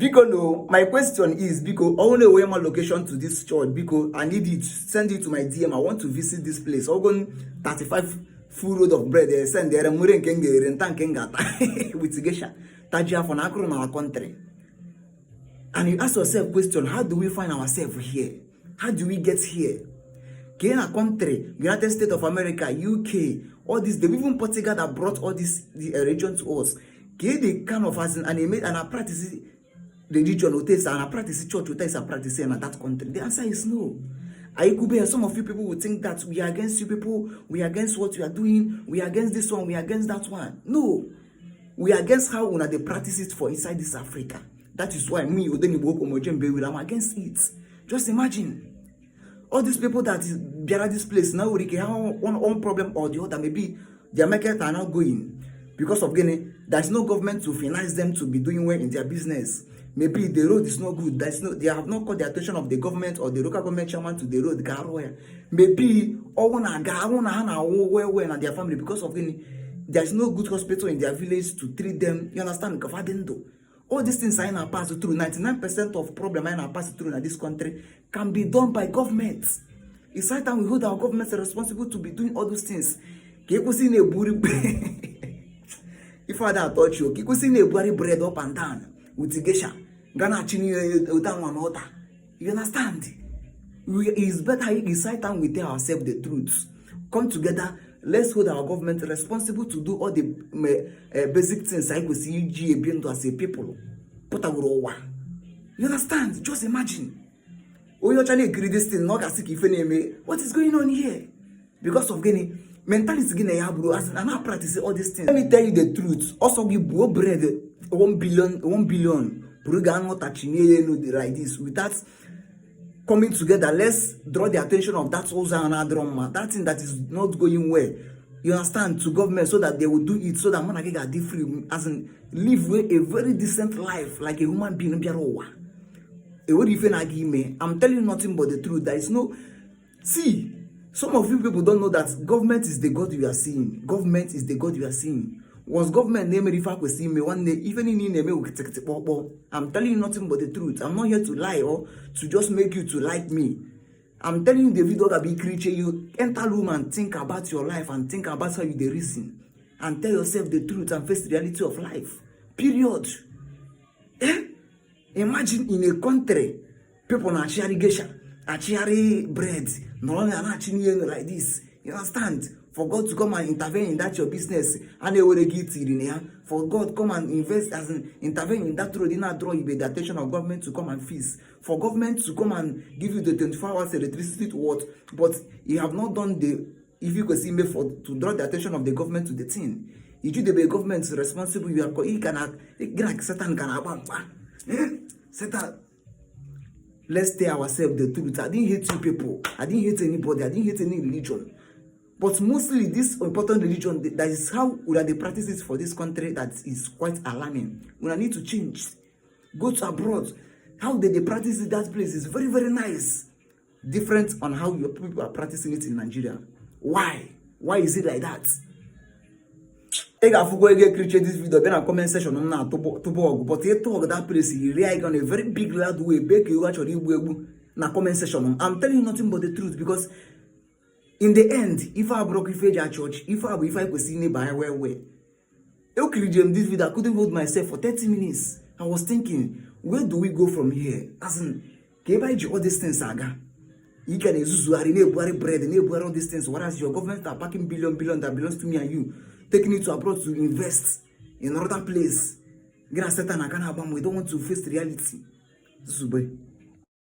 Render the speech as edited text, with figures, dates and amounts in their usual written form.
Because no, my question is because only way my location to this church because I need it. Send it to my DM. I want to visit this place. I'm going 35 full road of bread. Send there and with gesha. Tajia for nakro in our country. And you ask yourself question, how do we find ourselves here? How do we get here? In a country, United States of America, UK, all this, they even Portugal that brought all this religion to us. They kind of as an animate and I practice religion and I practice church and practice in that country. The answer is no. Some of you people would think that we are against you people, we are against what you are doing, we are against this one, we are against that one. No. We are against how they practice it for inside this Africa. That is why me, I'm against it. Just imagine. All these people that are at this place now, we have one problem or the other. Maybe their market are not going because of there's no government to finance them to be doing well in their business. Maybe the road is not good. They have not called the attention of the government or the local government chairman to the road. Maybe all and their family because of there's no good hospital in their village to treat them. You understand? All these things I now pass through. 99% of problem I now pass through in this country can be done by government. It's right time we hold our governments responsible to be doing all those things. If I touch you, bread up and down with gesha. You understand? It's better it's right time we tell ourselves the truth. Come together. Let's hold our government responsible to do all the basic things I could see being to as a people. You understand? Just imagine. What is going on here? Because of mentality and I practice all these things. Let me tell you the truth. Also give bread 1 billion like this without coming together. Let's draw the attention of that that thing that is not going well. You understand? To government so that they will do it so that man can get free as in live a very decent life like a human being. I'm telling you nothing but the truth. There is no see. Some of you people don't know that government is the God you are seeing. Government is the God you are seeing. Was government name if I could see me one day, even in name, I'm telling you nothing but the truth. I'm not here to lie or to just make you to like me. I'm telling you the video that be creature. You enter room and think about your life and think about how you the reason and tell yourself the truth and face the reality of life. Period. Imagine in a country, people are sharing gesha, are sharing bread, no longer like this. You understand? For God to come and intervene in that your business, and they will get it in here. For God come and invest as an intervene in that road, not draw you the attention of government to come and feast. For government to come and give you the 24 hours electricity to what, but you have not done the if you could see me for to draw the attention of the government to the thing. If you the government is responsible, you are Satan can Satan. Let's tell ourselves the truth. I didn't hate you people. I didn't hate anybody. I didn't hate any religion. But mostly this important religion, that is how they practice it for this country, that is quite alarming. We need to change. Go to abroad. How they practice it, that place is very, very nice. Different on how your people are practicing it in Nigeria. Why? Why is it like that? This video in a comment section on but you talk that place really on a very big loud way. Na comment section. I'm telling you nothing but the truth because in the end, if I broke if I church, if I could see me by where this video, I couldn't hold myself for 30 minutes. I was thinking, where do we go from here? As in, all these things saga. You can bread and all these things, whereas your government are packing billion that belongs to me and you, taking it to abroad to invest in another place. We don't want to face reality. This is